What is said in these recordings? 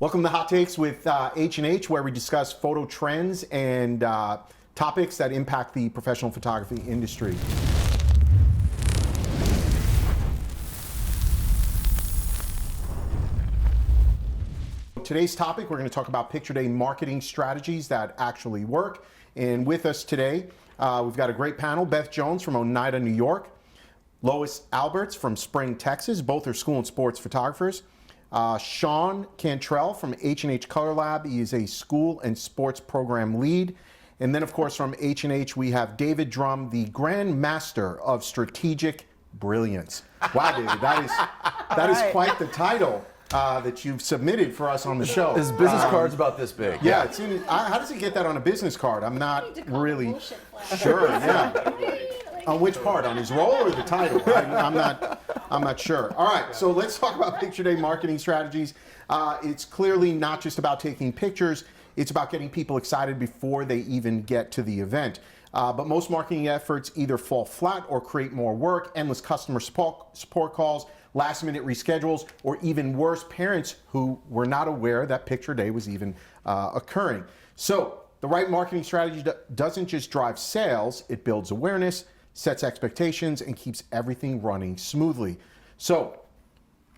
Welcome to Hot Takes with H&H, where we discuss photo trends and topics that impact the professional photography industry. Today's topic, we're going to talk about picture day marketing strategies that actually work. And with us today, we've got a great panel. Beth Jones from Oneida, New York. Lois Alberts from Spring, Texas. Both are school and sports photographers. Sean Cantrell from H&H Color Lab. He is a school and sports program lead. And then, of course, from H&H, we have David Drum, the Grand Master of Strategic Brilliance. Wow, David, that is quite the title that you've submitted for us on the show. His business card's about this big. Yeah, how does he get that on a business card? I'm not really sure. Yeah. On which part? On his role or the title? I'm not sure. All right, so let's talk about picture day marketing strategies. It's clearly not just about taking pictures. It's about getting people excited before they even get to the event. But most marketing efforts either fall flat or create more work, endless customer support calls, last-minute reschedules, or even worse, parents who were not aware that picture day was even occurring. So the right marketing strategy doesn't just drive sales, it builds awareness, sets expectations, and keeps everything running smoothly. So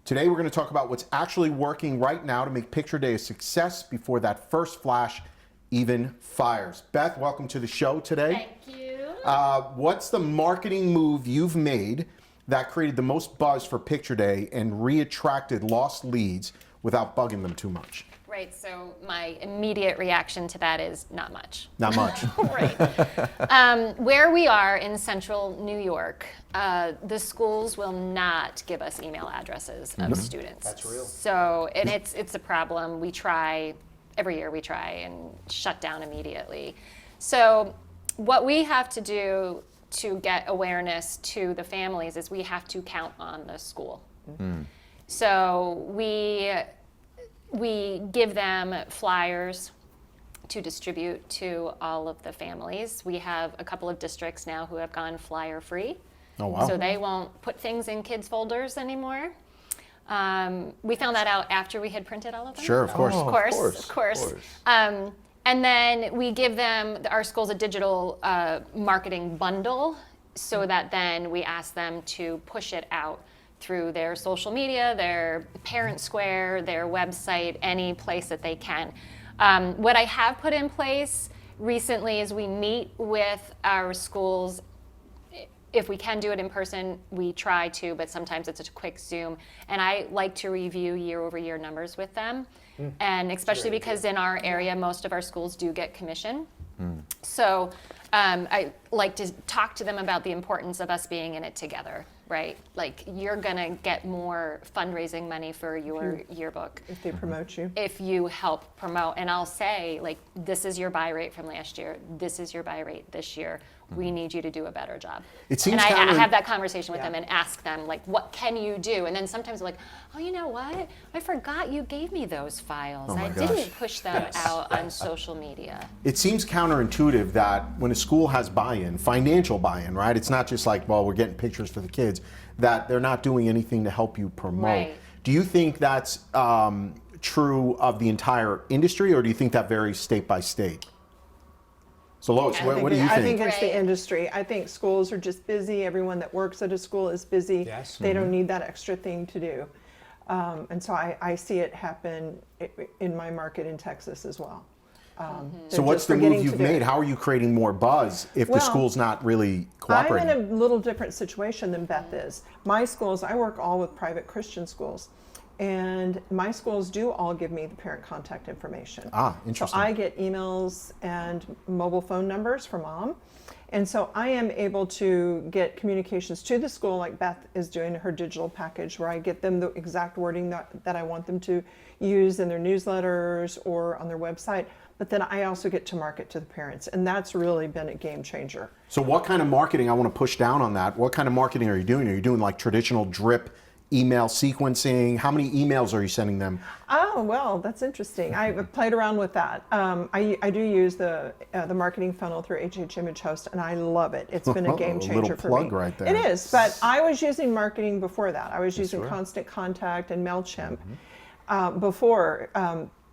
today we're going to talk about what's actually working right now to make picture day a success before that first flash even fires. Beth, welcome to the show today. Thank you. What's the marketing move you've made that created the most buzz for picture day and re-attracted lost leads without bugging them too much? Right, so my immediate reaction to that is not much. Not much. Right. Where we are in central New York, the schools will not give us email addresses of students. That's real. So, and it's a problem. We try, every year we try and shut down immediately. So what we have to do to get awareness to the families is we have to count on the school. So we give them flyers to distribute to all of the families. We have a couple of districts now who have gone flyer free. Oh, wow. So they won't put things in kids' folders anymore. We found that out after we had printed all of them. Sure, of course. Of course. And then we give them, our schools, a digital marketing bundle so that then we ask them to push it out through their social media, their parent square, their website, any place that they can. What I have put in place recently is we meet with our schools. If we can do it in person, we try to, but sometimes it's a quick Zoom. And I like to review year-over-year numbers with them. And especially because in our area, most of our schools do get commission. So I like to talk to them about the importance of us being in it together, right? Like, you're gonna get more fundraising money for your yearbook. If they promote you. If you help promote. And I'll say, like, this is your buy rate from last year. This is your buy rate this year. We need you to do a better job. It seems and I have that conversation with them and ask them, like, what can you do? And then sometimes they're like, oh, you know what? I forgot you gave me those files. Oh my I gosh. didn't push them out on social media. It seems counterintuitive that when a school has buy-in, financial buy-in, right? It's not just like, well, we're getting pictures for the kids, that they're not doing anything to help you promote. Right. Do you think that's true of the entire industry, or do you think that varies state by state? So Lois, what do you think? I think it's the industry. I think schools are just busy. Everyone that works at a school is busy. Yes. They don't need that extra thing to do. And so I see it happen in my market in Texas as well. So what's the move you've made? How are you creating more buzz if the school's not really cooperating? I'm in a little different situation than Beth is. My schools, I work all with private Christian schools. And my schools do all give me the parent contact information. Ah, interesting. So I get emails and mobile phone numbers from mom. And so I am able to get communications to the school, like Beth is doing her digital package, where I get them the exact wording that I want them to use in their newsletters or on their website. But then I also get to market to the parents. And that's really been a game changer. So what kind of marketing, I want to push down on that. What kind of marketing are you doing? Are you doing like traditional drip email sequencing? How many emails are you sending them? Oh, well, that's interesting. I've played around with that. I do use the marketing funnel through H&H Image Host, and I love it. It's been a game changer for me. A little plug right there. It is, but I was using marketing before that. I was using Constant Contact and MailChimp. before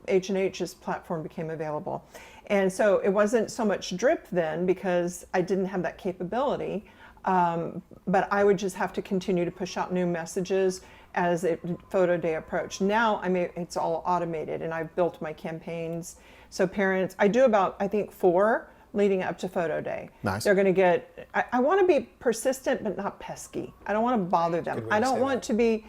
H&H's platform became available. And so it wasn't so much drip then because I didn't have that capability, but I would just have to continue to push out new messages as photo day approached. Now it's all automated, and I've built my campaigns. So parents, I do about, I think, 4 leading up to photo day. Nice. They're going to get, I want to be persistent but not pesky. I don't want to bother them. I don't want to be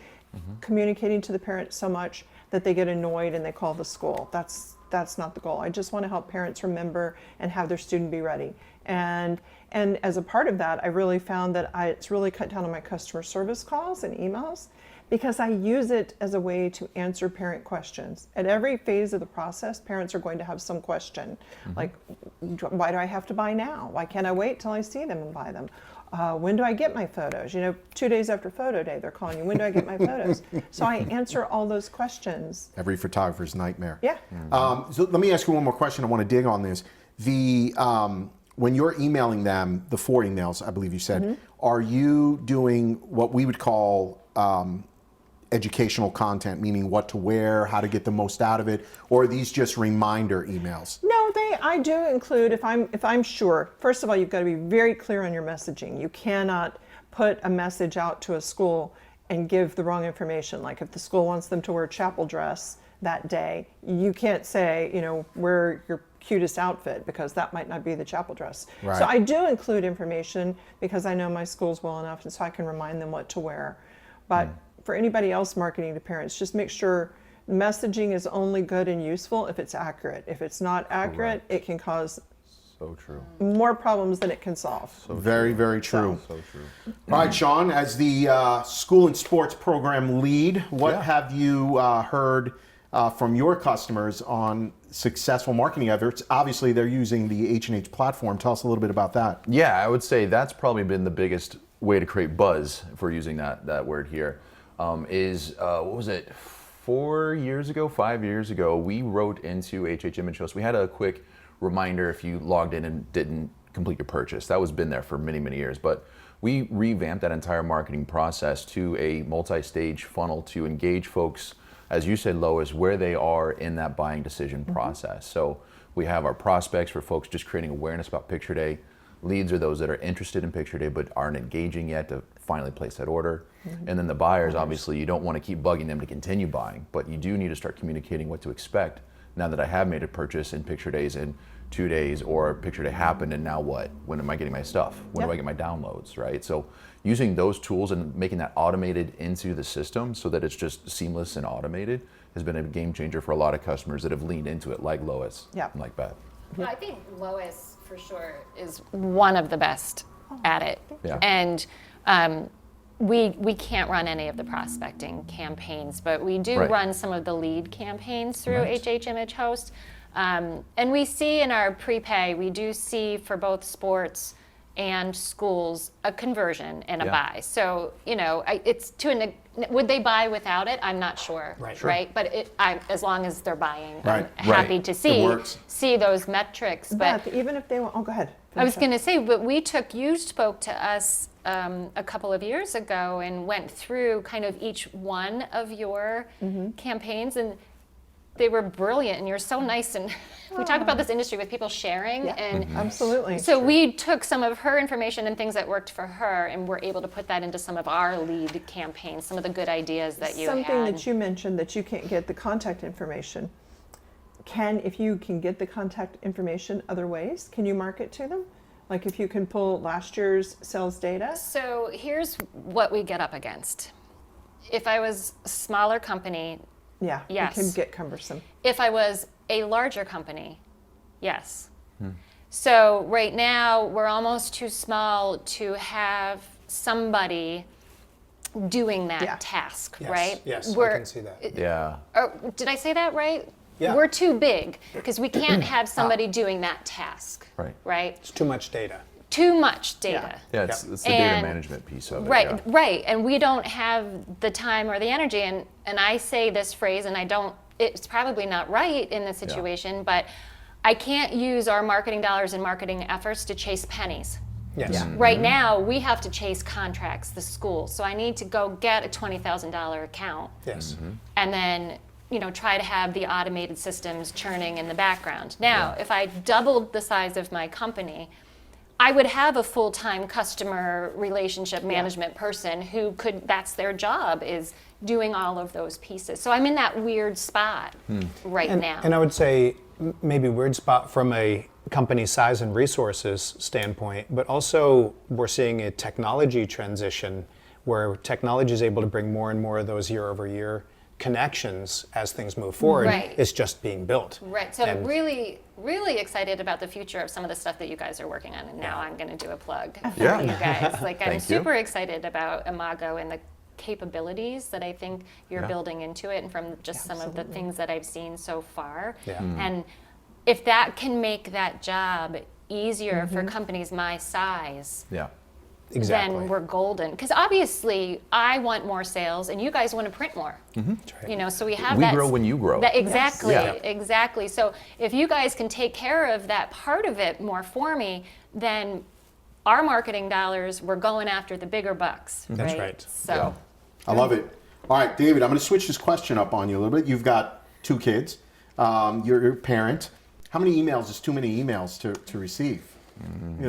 communicating to the parents so much that they get annoyed and they call the school. That's not the goal. I just want to help parents remember and have their student be ready. And as a part of that, I really found that it's really cut down on my customer service calls and emails, because I use it as a way to answer parent questions. At every phase of the process, parents are going to have some question, like, why do I have to buy now? Why can't I wait till I see them and buy them? When do I get my photos? 2 days after photo day, they're calling you, when do I get my photos? So I answer all those questions. Every photographer's nightmare. Yeah. So let me ask you one more question. I want to dig on this. When you're emailing them, the 4 emails, I believe you said, are you doing what we would call educational content, meaning what to wear, how to get the most out of it, or are these just reminder emails? No, I do include, if I'm sure, first of all, you've got to be very clear on your messaging. You cannot put a message out to a school and give the wrong information. Like if the school wants them to wear chapel dress that day, you can't say, wear your cutest outfit, because that might not be the chapel dress. Right. So I do include information because I know my schools well enough, and so I can remind them what to wear. But for anybody else marketing to parents, just make sure messaging is only good and useful if it's accurate. If it's not accurate, it can cause more problems than it can solve. Very, very true. So true. All right, Sean, as the school and sports program lead, what have you heard from your customers on successful marketing efforts? Obviously, they're using the H&H platform. Tell us a little bit about that. Yeah, I would say that's probably been the biggest way to create buzz, if we're using that word here, what was it, 5 years ago, we wrote into H&H Image Host. We had a quick reminder if you logged in and didn't complete your purchase. That was been there for many, many years, but we revamped that entire marketing process to a multi-stage funnel to engage folks, as you said, Lois, where they are in that buying decision process. So we have our prospects for folks just creating awareness about Picture Day. Leads are those that are interested in Picture Day but aren't engaging yet to finally place that order. And then the buyers, obviously, you don't want to keep bugging them to continue buying, but you do need to start communicating what to expect now that I have made a purchase in Picture Days in 2 days, or Picture Day happened and now what? When am I getting my stuff? When do I get my downloads, right? So using those tools and making that automated into the system so that it's just seamless and automated has been a game changer for a lot of customers that have leaned into it, like Lois and like Beth. Well, I think Lois, for sure, is one of the best at it. Yeah. And we can't run any of the prospecting campaigns, but we do run some of the lead campaigns through H&H Image Host. And we see in our prepay, we do see for both sports and schools a conversion and a buy. So, it's would they buy without it? I'm not sure, right? But as long as they're buying, I'm happy to see those metrics. Beth, even if they want, go ahead. I was going to say, but you spoke to us a couple of years ago and went through kind of each one of your campaigns, and they were brilliant, and you're so nice. And we talk about this industry with people sharing, and absolutely. So we took some of her information and things that worked for her, and we're able to put that into some of our lead campaigns, some of the good ideas that you had. Something that you mentioned, that you can't get the contact information. If you can get the contact information other ways, can you market to them? Like if you can pull last year's sales data? So here's what we get up against. If I was a smaller company, yes. It can get cumbersome. If I was a larger company, yes. So right now, we're almost too small to have somebody doing that task, right? Yes, I can see that. Yeah. Did I say that right? Yeah. We're too big because we can't have somebody doing that task, right? It's too much data. Too much data. Yeah, it's the data management piece of it. Right. And we don't have the time or the energy. And I say this phrase, and it's probably not right in this situation, but I can't use our marketing dollars and marketing efforts to chase pennies. Yes. Yeah. Right now, we have to chase contracts, the school. So I need to go get a $20,000 account. Yes. And then try to have the automated systems churning in the background. Now, if I doubled the size of my company, I would have a full-time customer relationship management person who that's their job, is doing all of those pieces. So I'm in that weird spot right now. And I would say maybe weird spot from a company size and resources standpoint, but also we're seeing a technology transition where technology is able to bring more and more of those year-over-year connections as things move forward. Right. It's just being built. Right. So I'm really, really excited about the future of some of the stuff that you guys are working on. And now I'm going to do a plug for Yeah. you guys. Like, I'm Thank you. super excited about Imago and the capabilities that I think you're building into it, and from just some of the things that I've seen so far. Yeah. And if that can make that job easier for companies my size, Yeah. Exactly. then we're golden. Because obviously, I want more sales, and you guys want to print more. That's right. So we have We that. grow when you grow. Exactly, Yeah. exactly. So if you guys can take care of that part of it more for me, then our marketing dollars, we're going after the bigger bucks. That's right. So. I love it. All right, David, I'm going to switch this question up on you a little bit. You've got 2 kids. You're a parent. How many emails is too many emails to receive? I'm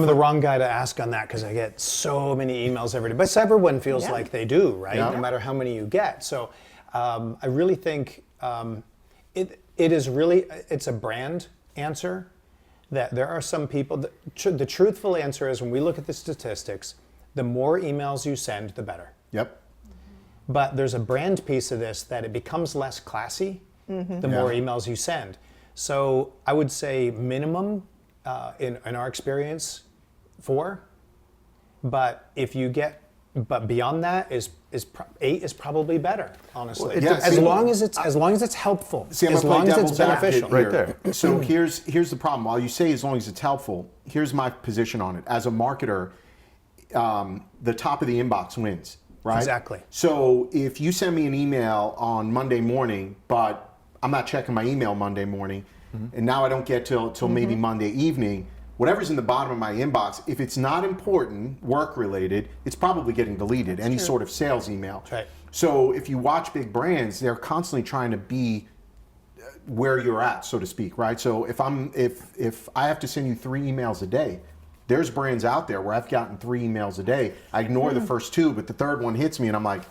the wrong guy to ask on that because I get so many emails every day. But everyone feels like they do, right? Yeah. No matter how many you get. So I really think it's a brand answer. That there are some people, the truthful answer is when we look at the statistics, the more emails you send, the better. Yep. But there's a brand piece of this that it becomes less classy the more emails you send. So I would say minimum, in our experience, 4. But but beyond that is 8 is probably better, honestly. Yeah, as see- long as it's helpful, See, I'm as gonna play long as devil's it's beneficial. advocate Right here. there. So here's the problem. While you say as long as it's helpful, here's my position on it. As a marketer, the top of the inbox wins, right? Exactly. So if you send me an email on Monday morning, but I'm not checking my email Monday morning, and now I don't get till maybe Monday evening, whatever's in the bottom of my inbox, if it's not important, work related, it's probably getting deleted. Any sort of sales email. That's right. So if you watch big brands, they're constantly trying to be where you're at, so to speak, right? So if I have to send you 3 emails a day, there's brands out there where I've gotten 3 emails a day. I ignore the first 2, but the third one hits me and I'm like,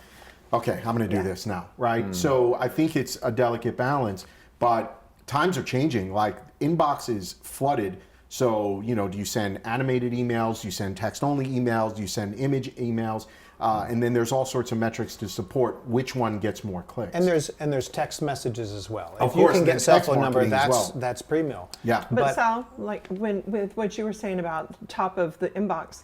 okay, I'm gonna do this now, right? So I think it's a delicate balance, but times are changing. Like, inbox is flooded. So, do you send animated emails? Do you send text-only emails? Do you send image emails? And then there's all sorts of metrics to support which one gets more clicks. And there's text messages as well. Of If you course, can there's get cell text phone number, marketing as well. that's pre-mill. Yeah. But Sal, like with what you were saying about top of the inbox,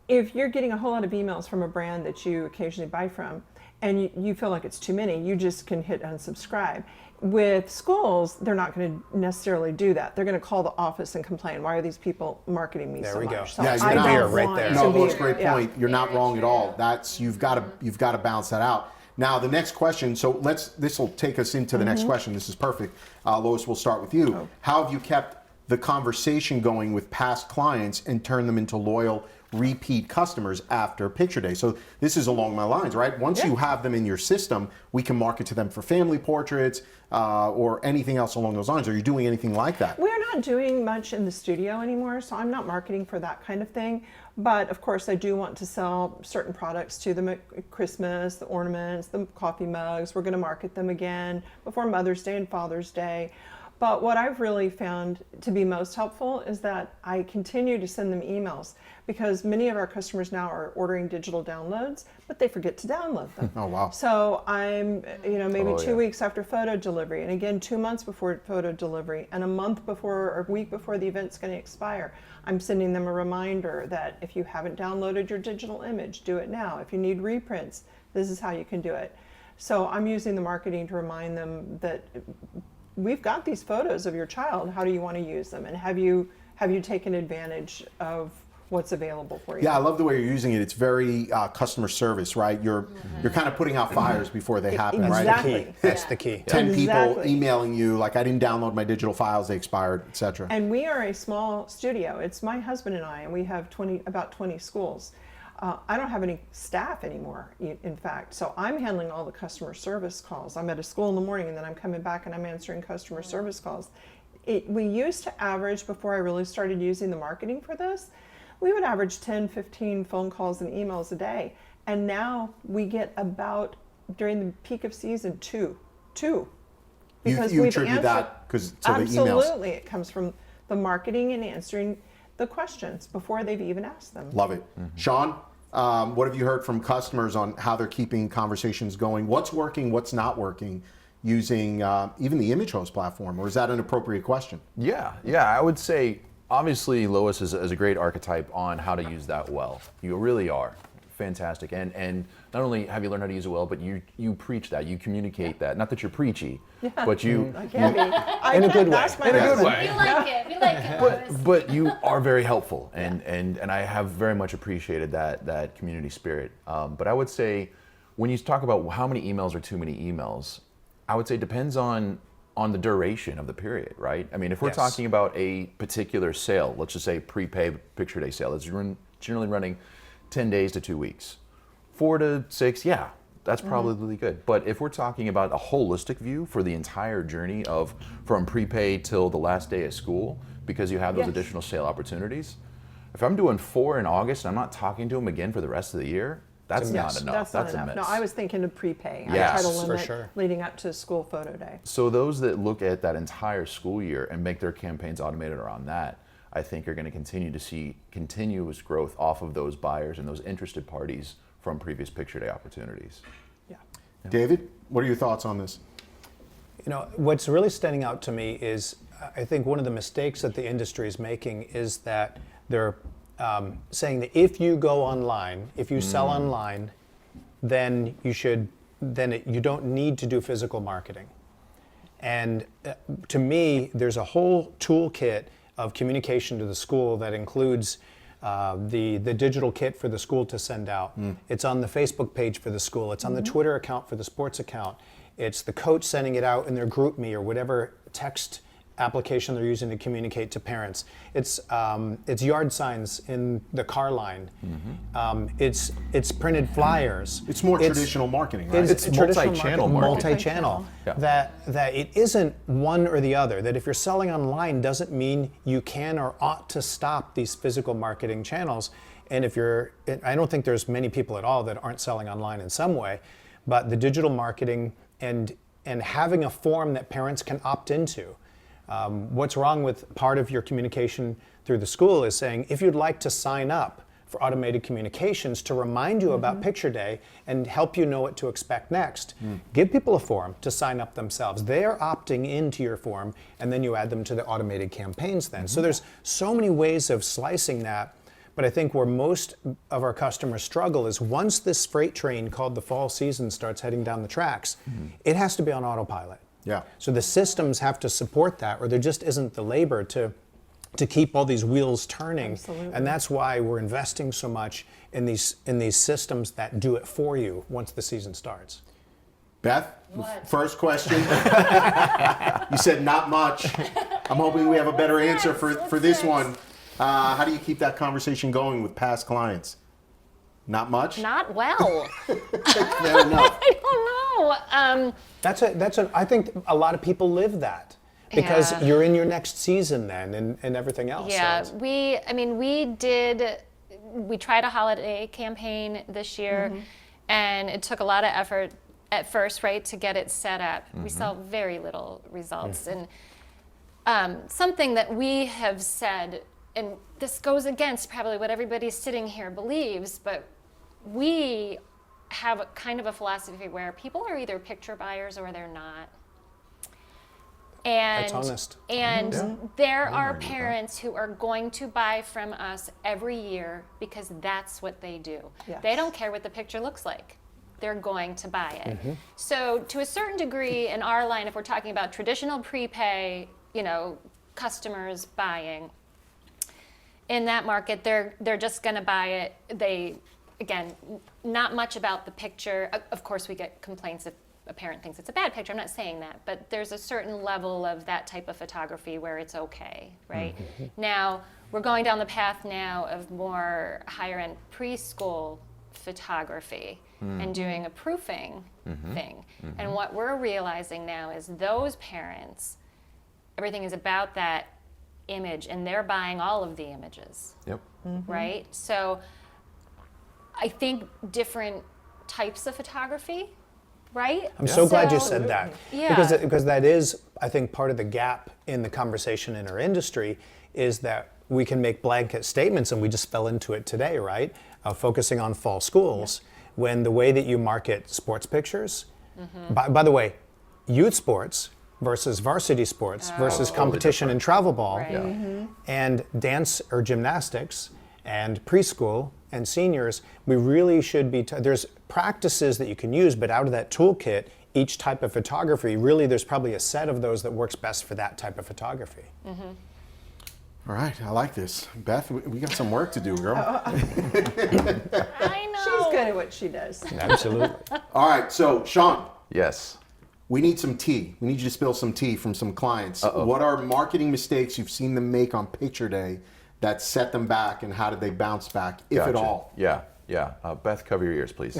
if you're getting a whole lot of emails from a brand that you occasionally buy from, and you feel like it's too many, you just can hit unsubscribe. With schools, they're not going to necessarily do that. They're going to call the office and complain, why are these people marketing me There so we much? go. So Yeah, I you're don't right want there. it No, to that's be- a great yeah. point. You're not wrong at all. You've got to balance that out. Now the next question. So this will take us into the next question. This is perfect. Lois, we'll start with you. How have you kept the conversation going with past clients and turned them into loyal repeat customers after picture day? So this is along my lines, right? Once you have them in your system, we can market to them for family portraits or anything else along those lines. Are you doing anything like that? We're not doing much in the studio anymore, so I'm not marketing for that kind of thing. But of course, I do want to sell certain products to them at Christmas, the ornaments, the coffee mugs. We're going to market them again before Mother's Day and Father's Day. But what I've really found to be most helpful is that I continue to send them emails, because many of our customers now are ordering digital downloads, but they forget to download them. Oh, wow. So I'm, maybe Oh, 2 yeah. weeks after photo delivery, and again 2 months before photo delivery, and a month before or a week before the event's going to expire, I'm sending them a reminder that if you haven't downloaded your digital image, do it now. If you need reprints, this is how you can do it. So I'm using the marketing to remind them that we've got these photos of your child. How do you want to use them? And have you taken advantage of what's available for you? Yeah, I love the way you're using it. It's very customer service, right? You're kind of putting out fires before they happen, Exactly. right? That's the key. 10 people Exactly. emailing you like, I didn't download my digital files, they expired, etc. And we are a small studio. It's my husband and I, and we have about 20 schools. I don't have any staff anymore, in fact. So I'm handling all the customer service calls. I'm at a school in the morning and then I'm coming back and I'm answering customer service calls. We used to average, before I really started using the marketing for this, we would average 10, 15 phone calls and emails a day. And now we get about, during the peak of season, two. Because you we've attribute answered, that to the emails? Absolutely. It comes from the marketing and answering the questions before they've even asked them. Love it. Sean, what have you heard from customers on how they're keeping conversations going? What's working, what's not working using even the Image Host platform, or is that an appropriate question? Yeah, I would say obviously Lois is a great archetype on how to use that well. You really are. Fantastic. And not only have you learned how to use it well, but you preach that, you communicate that. Not that you're preachy, but you... I can be. In a good way. That's my In a good husband. way. We like it, Lois. But you are very helpful, and I have very much appreciated that community spirit. But I would say, when you talk about how many emails are too many emails, I would say it depends on the duration of the period, right? I mean, if we're Yes. talking about a particular sale, let's just say prepay picture day sale, that's generally running 10 days to 2 weeks. 4 to 6, yeah, that's probably good. But if we're talking about a holistic view for the entire journey of from prepay till the last day of school, because you have those Yes. additional sale opportunities, if I'm doing 4 in August and I'm not talking to them again for the rest of the year, that's not miss. enough. That's not a enough. miss. No, I was thinking of prepay. Yes, I try to for limit sure. leading up to school photo day. So those that look at that entire school year and make their campaigns automated around that, I think are going to continue to see continuous growth off of those buyers and those interested parties from previous picture day opportunities. Yeah. David, what are your thoughts on this? You know, what's really standing out to me is, I think one of the mistakes that the industry is making is that they're saying that if you go online, if you sell online, then you don't need to do physical marketing. And to me, there's a whole toolkit of communication to the school that includes the digital kit for the school to send out. It's on the Facebook page for the school. It's on the Twitter account for the sports account. It's the coach sending it out in their GroupMe or whatever text application they're using to communicate to parents. It's yard signs in the car line. It's printed flyers. It's more traditional marketing, right? It's multi-channel traditional marketing. multi-channel. Yeah. That it isn't one or the other. That if you're selling online doesn't mean you can or ought to stop these physical marketing channels. And I don't think there's many people at all that aren't selling online in some way, but the digital marketing and having a form that parents can opt into. What's wrong with part of your communication through the school is saying, if you'd like to sign up for automated communications to remind you about picture day and help you know what to expect next, give people a form to sign up themselves. They're opting into your form, and then you add them to the automated campaigns then. So there's so many ways of slicing that, but I think where most of our customers struggle is once this freight train called the fall season starts heading down the tracks, it has to be on autopilot. Yeah. So the systems have to support that, or there just isn't the labor to keep all these wheels turning. Absolutely. And that's why we're investing so much in these systems that do it for you once the season starts. Beth, What? first question. You said not much. I'm hoping we have a better answer for this one. How do you keep that conversation going with past clients? Not much? Not well. Fair enough. I don't know. I think a lot of people live that because Yeah. you're in your next season then and everything else. Yeah, So we tried a holiday campaign this year, and it took a lot of effort at first, right, to get it set up. We saw very little results. And something that we have said, and this goes against probably what everybody sitting here believes, but we have kind of a philosophy where people are either picture buyers or they're not. And, That's honest. And there are parents who are going to buy from us every year because that's what they do. Yes. They don't care what the picture looks like. They're going to buy it. So to a certain degree in our line, if we're talking about traditional prepay, customers buying, in that market, they're just going to buy it. Again, not much about the picture. Of course, we get complaints a parent thinks it's a bad picture. I'm not saying that, but there's a certain level of that type of photography where it's okay, right? Now, we're going down the path now of more higher end preschool photography and doing a proofing thing. And what we're realizing now is those parents, everything is about that image, and they're buying all of the images, Yep. right? So I think different types of photography, right? I'm so glad you So- said that. Yeah. Because that is, I think, part of the gap in the conversation in our industry is that we can make blanket statements, and we just fell into it today, right? Focusing on fall schools, when the way that you market sports pictures, by the way, youth sports versus varsity sports versus competition and travel ball, Right. and dance or gymnastics and preschool and seniors, we really should be, there's practices that you can use, but out of that toolkit, each type of photography, really there's probably a set of those that works best for that type of photography. All right, I like this. Beth, we got some work to do, girl. I know. She's good at what she does. Absolutely. All right, so Sean, Yes. we need some tea. We need you to spill some tea from some clients. What are marketing mistakes you've seen them make on picture day that set them back, and how did they bounce back, if at Gotcha. all? Yeah. Beth, cover your ears, please.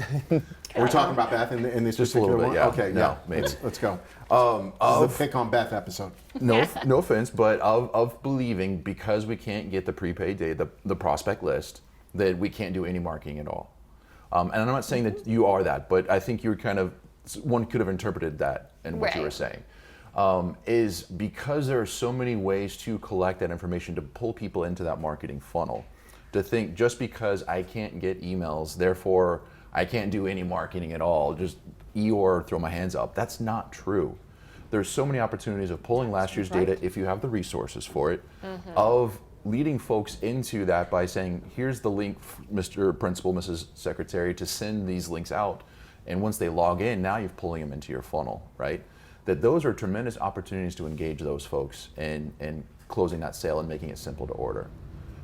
We're talking about Beth in this Just a particular little bit, one? yeah. Okay, No, yeah. maybe. Let's go. This is a pick on Beth episode. No offense, but of believing, because we can't get the prepaid data, the prospect list, that we can't do any marketing at all. And I'm not saying that you are that, but I think you're one could have interpreted that in what you were Right. saying. Is because there are so many ways to collect that information to pull people into that marketing funnel. To think just because I can't get emails, therefore I can't do any marketing at all, just Eeyore, throw my hands up. That's not true. There's so many opportunities of pulling last year's data, if you have the resources for it, of leading folks into that by saying, here's the link, Mr. Principal, Mrs. Secretary, to send these links out. And once they log in, now you're pulling them into your funnel, right? That those are tremendous opportunities to engage those folks and closing that sale and making it simple to order.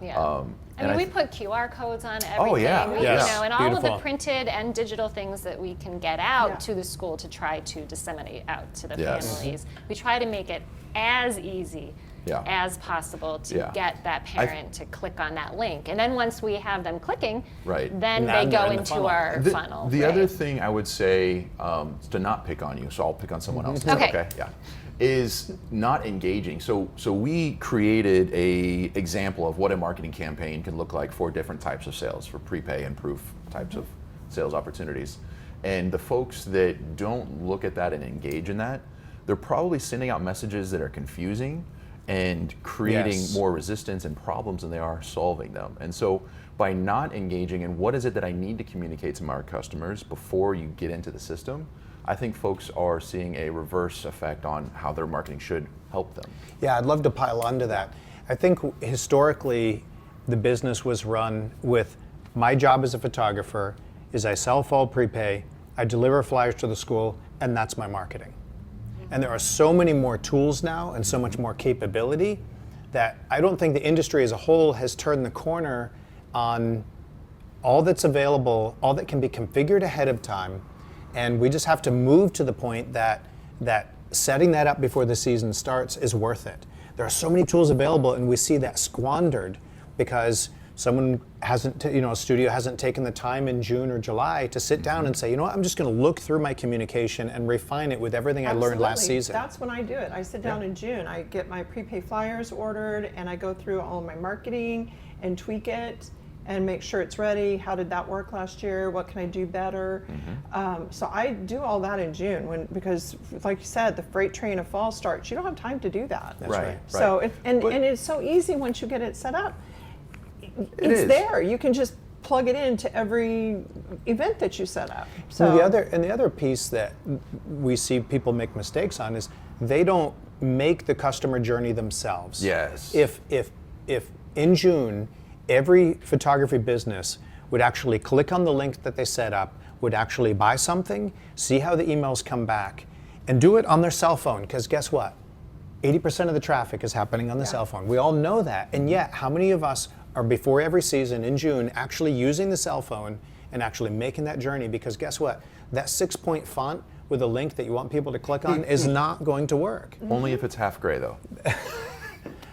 Yeah. and we I put QR codes on everything. Oh, yeah. We, Yes. and all of Beautiful. the printed and digital things that we can get out Yeah. to the school to try to disseminate out to the Yes. families. We try to make it as easy Yeah. as possible to Yeah. get that parent to click on that link. And then once we have them clicking, Right. then Now they they're go in the into funnel. our funnel. The right? other thing I would say, to not pick on you, so I'll pick on someone else. Is that Okay. Yeah. Is not engaging. So we created a example of what a marketing campaign can look like for different types of sales, for prepay and proof types of sales opportunities. And the folks that don't look at that and engage in that, they're probably sending out messages that are confusing and creating Yes. more resistance and problems than they are solving them. And so by not engaging in what is it that I need to communicate to my customers before you get into the system, I think folks are seeing a reverse effect on how their marketing should help them. Yeah, I'd love to pile onto that. I think historically, the business was run with my job as a photographer is I sell fall prepay, I deliver flyers to the school, and that's my marketing. And there are so many more tools now and so much more capability that I don't think the industry as a whole has turned the corner on all that's available, all that can be configured ahead of time. And we just have to move to the point that setting that up before the season starts is worth it. There are so many tools available, and we see that squandered because someone hasn't, a studio hasn't taken the time in June or July to sit down and say, you know what, I'm just going to look through my communication and refine it with everything I learned last Absolutely. season. That's when I do it. I sit down in June. I get my prepay flyers ordered, and I go through all of my marketing and tweak it and make sure it's ready. How did that work last year? What can I do better? So I do all that in June because, like you said, the freight train of fall starts. You don't have time to do that. That's Right. right. So and But- it's so easy once you get it set up. It It's is. there. You can just plug it into every event that you set up. So Well, the other piece that we see people make mistakes on is they don't make the customer journey themselves. Yes. If in June every photography business would actually click on the link that they set up, would actually buy something, see how the emails come back, and do it on their cell phone, because guess what? 80% of the traffic is happening on the cell phone. We all know that, and yet how many of us are before every season in June actually using the cell phone and actually making that journey? Because guess what? That 6-point font with a link that you want people to click on is not going to work. Only if it's half gray, though.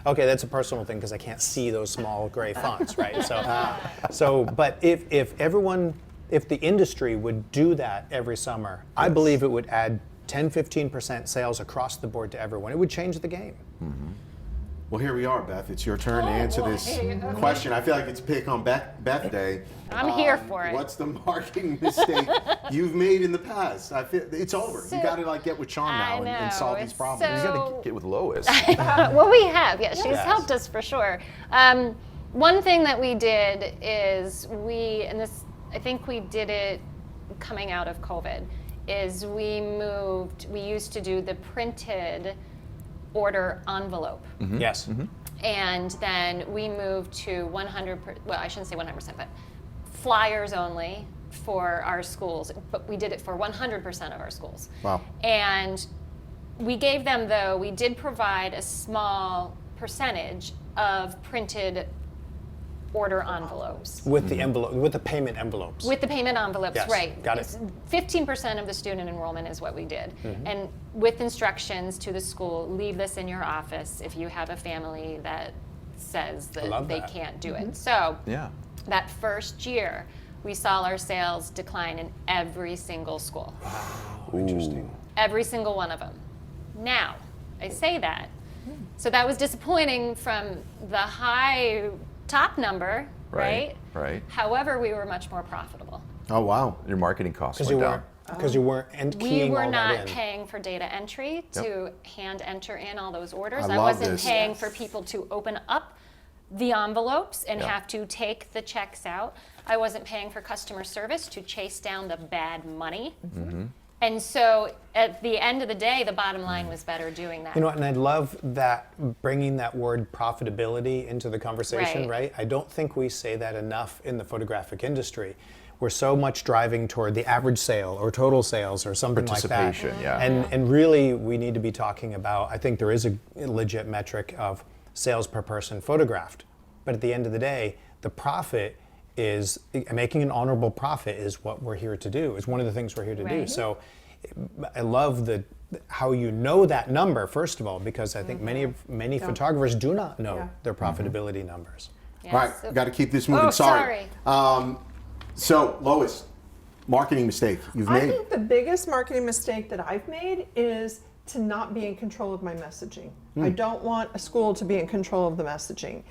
Okay, that's a personal thing because I can't see those small gray fonts, right? But if the industry would do that every summer, I believe it would add 10-15% sales across the board to everyone. It would change the game. Well, here we are, Beth. It's your turn to answer this question. I feel like it's pick on Beth Day. I'm here for it. What's the marketing mistake you've made in the past? I feel it's over. You got to get with Sean now and solve these problems. You got to get with Lois. Well, we have. Yeah, she's helped us for sure. One thing that we did is I think we did it coming out of COVID, is we used to do the printed order envelope. Yes. And then we moved to 100%, well, I shouldn't say 100%, but flyers only for our schools, but we did it for 100% of our schools. Wow. And we gave them, though, we did provide a small percentage of printed order envelopes. With the envelope, with the payment envelopes. With the payment envelopes, Yes, right. got it. 15% of the student enrollment is what we did. And with instructions to the school, leave this in your office if you have a family that says that they can't do it. So Yeah. that first year, we saw our sales decline in every single school. Interesting. Every single one of them. Now, I say that. So that was disappointing from the high top number, right? Right. However, we were much more profitable. Oh, wow. Your marketing costs Because went down. you weren't keying We were all not that in. paying for data entry to hand enter in all those orders. I I love wasn't this. paying for people to open up the envelopes and Yeah. have to take the checks out. I wasn't paying for customer service to chase down the bad money. And so at the end of the day, the bottom line was better doing that. You know what, and I love that, bringing that word profitability into the conversation, right? I don't think we say that enough in the photographic industry. We're so much driving toward the average sale or total sales or something like that. Participation, yeah. And really, we need to be talking about, I think there is a legit metric of sales per person photographed. But at the end of the day, the profit is, making an honorable profit is what we're here to do, is one of the things we're here to do. So I love how you know that number, first of all, because I think many photographers do not know their profitability numbers. Yes. All right, got to keep this moving. Oh, sorry. So, Lois, marketing mistake you've I made. think the biggest marketing mistake that I've made is to not be in control of my messaging. I don't want a school to be in control of the messaging.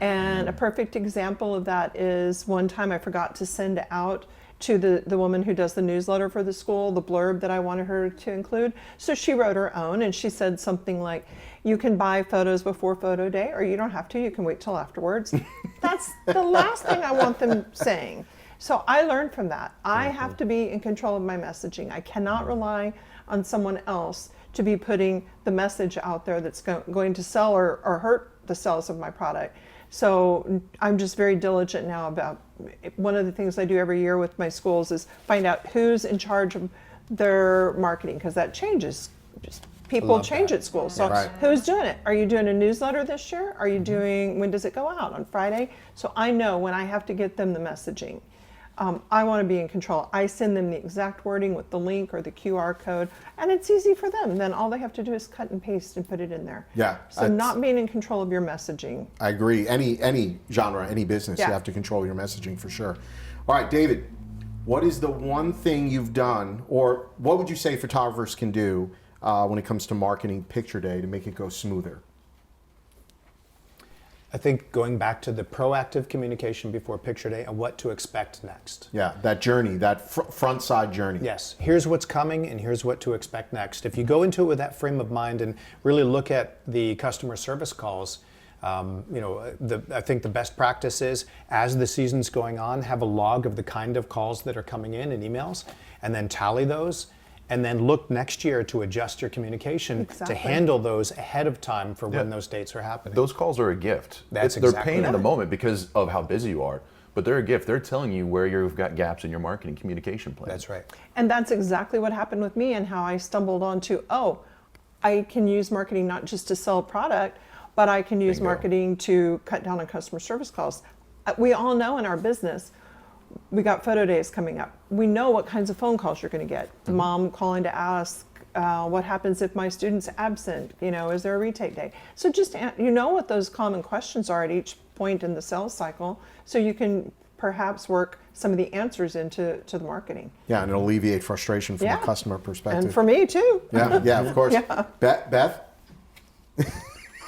And a perfect example of that is one time I forgot to send out to the woman who does the newsletter for the school the blurb that I wanted her to include. So she wrote her own, and she said something like, you can buy photos before photo day, or you don't have to, you can wait till afterwards. That's the last thing I want them saying. So I learned from that. I have to be in control of my messaging. I cannot rely on someone else to be putting the message out there that's going to sell or hurt the sales of my product. So I'm just very diligent now about, one of the things I do every year with my schools is find out who's in charge of their marketing, because that changes. Just people change at school. So who's doing it? Are you doing a newsletter this year? Are you doing, when does it go out? On Friday? So I know when I have to get them the messaging. I want to be in control. I send them the exact wording with the link or the QR code, and it's easy for them. Then all they have to do is cut and paste and put it in there. Yeah. So not being in control of your messaging. I agree. Any genre, any business, you have to control your messaging for sure. All right, David, what is the one thing you've done, or what would you say photographers can do when it comes to marketing picture day to make it go smoother? I think going back to the proactive communication before picture day and what to expect next. Yeah, that journey, that front side journey. Yes, here's what's coming and here's what to expect next. If you go into it with that frame of mind and really look at the customer service calls, I think the best practice is, as the season's going on, have a log of the kind of calls that are coming in and emails, and then tally those, and then look next year to adjust your communication to handle those ahead of time for when those dates are happening. Those calls are a gift. They're pain in the moment because of how busy you are, but they're a gift. They're telling you where you've got gaps in your marketing communication plan. That's right. And that's exactly what happened with me and how I stumbled onto, I can use marketing not just to sell a product, but I can use marketing to cut down on customer service calls. We all know in our business, we got photo days coming up. We know what kinds of phone calls you're going to get. The mom calling to ask, what happens if my student's absent? Is there a retake day? So just, what those common questions are at each point in the sales cycle, so you can perhaps work some of the answers into the marketing. Yeah, and it'll alleviate frustration from a customer perspective. And for me too. Yeah, of course. Yeah. Beth?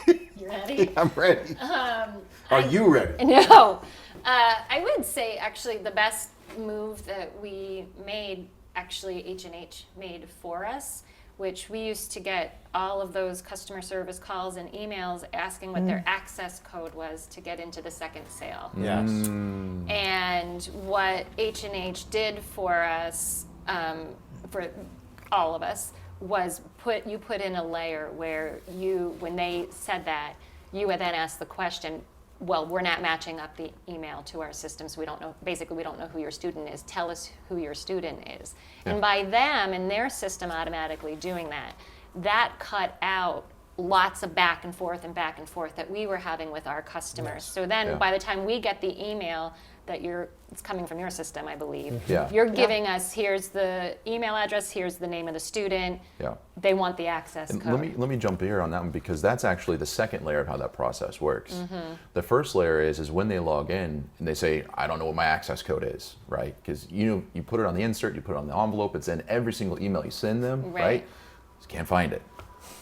You ready? I'm ready. Are you ready? No. I would say actually the best move that we made, actually H&H made for us, which we used to get all of those customer service calls and emails asking what their access code was to get into the second sale. Yes. And what H&H did for us, for all of us, was put in a layer where when they said that, you would then ask the question, well, we're not matching up the email to our system, so we don't know who your student is. Tell us who your student is. Yeah. And by them and their system automatically doing that cut out lots of back and forth that we were having with our customers. Yes. So then by the time we get the email that it's coming from your system, I believe. Yeah. You're giving us, here's the email address, here's the name of the student. Yeah. They want the access and code. Let me jump here on that one, because that's actually the second layer of how that process works. The first layer is when they log in and they say, I don't know what my access code is, right? Because you put it on the insert, you put it on the envelope, it's in every single email you send them, right? Just can't find it.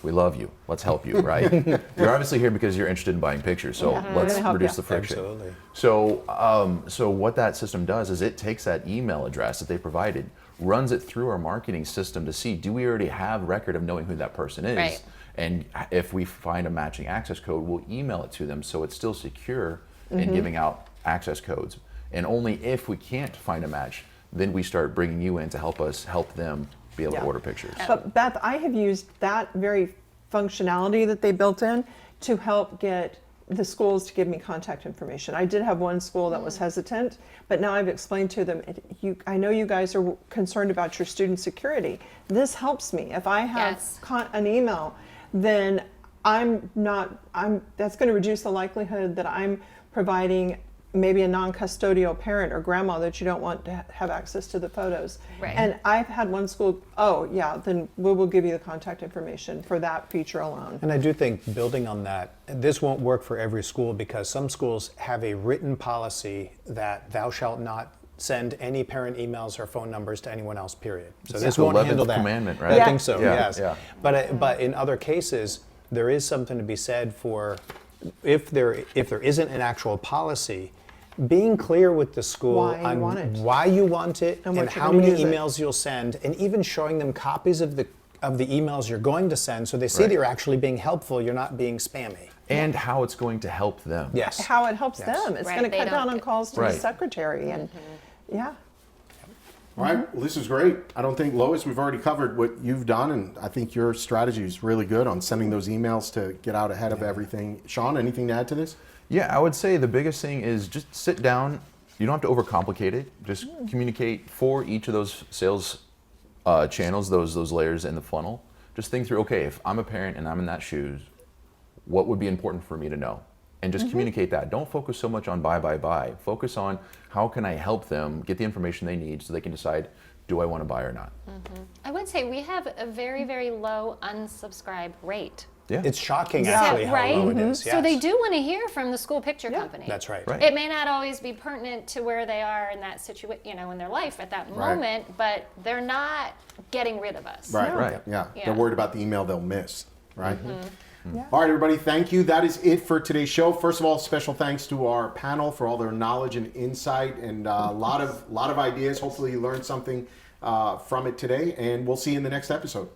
We love you. Let's help you, right? You're obviously here because you're interested in buying pictures, so let's reduce the friction. Absolutely. So what that system does is it takes that email address that they provided, runs it through our marketing system to see, do we already have record of knowing who that person is? Right. And if we find a matching access code, we'll email it to them so it's still secure in giving out access codes. And only if we can't find a match, then we start bringing you in to help us help them be able to order pictures. But Beth, I have used that very functionality that they built in to help get the schools to give me contact information. I did have one school that was hesitant, but now I've explained to them, I know you guys are concerned about your student security. This helps me. If I have an email, then that's going to reduce the likelihood that I'm providing maybe a non-custodial parent or grandma that you don't want to have access to the photos. Right. And I've had one school, then we will give you the contact information for that feature alone. And I do think, building on that, this won't work for every school, because some schools have a written policy that thou shalt not send any parent emails or phone numbers to anyone else, period. So this won't handle that. 11th commandment, right? I think so, yes. Yeah. But in other cases, there is something to be said for, if there isn't an actual policy, being clear with the school on why you want it and how many emails you'll send, and even showing them copies of the emails you're going to send, so they see that you're actually being helpful, you're not being spammy. And how it's going to help them. Yes. How it helps them. It's going to cut down on calls to the secretary. And all right, well, this is great. I don't think, Lois, we've already covered what you've done, and I think your strategy is really good on sending those emails to get out ahead of everything. Sean, anything to add to this? Yeah, I would say the biggest thing is just sit down. You don't have to overcomplicate it. Just communicate for each of those sales channels, those layers in the funnel. Just think through, okay, if I'm a parent and I'm in that shoes, what would be important for me to know? And just communicate that. Don't focus so much on buy. Focus on how can I help them get the information they need so they can decide, do I want to buy or not? I would say we have a very, very low unsubscribe rate. Yeah. It's shocking, actually, how low it is. So they do want to hear from the school picture company. That's right. It may not always be pertinent to where they are in that situation, in their life at that moment, but they're not getting rid of us. Right. They're worried about the email they'll miss, right? All right, everybody, thank you. That is it for today's show. First of all, special thanks to our panel for all their knowledge and insight, and a lot of ideas. Hopefully you learned something from it today, and we'll see you in the next episode.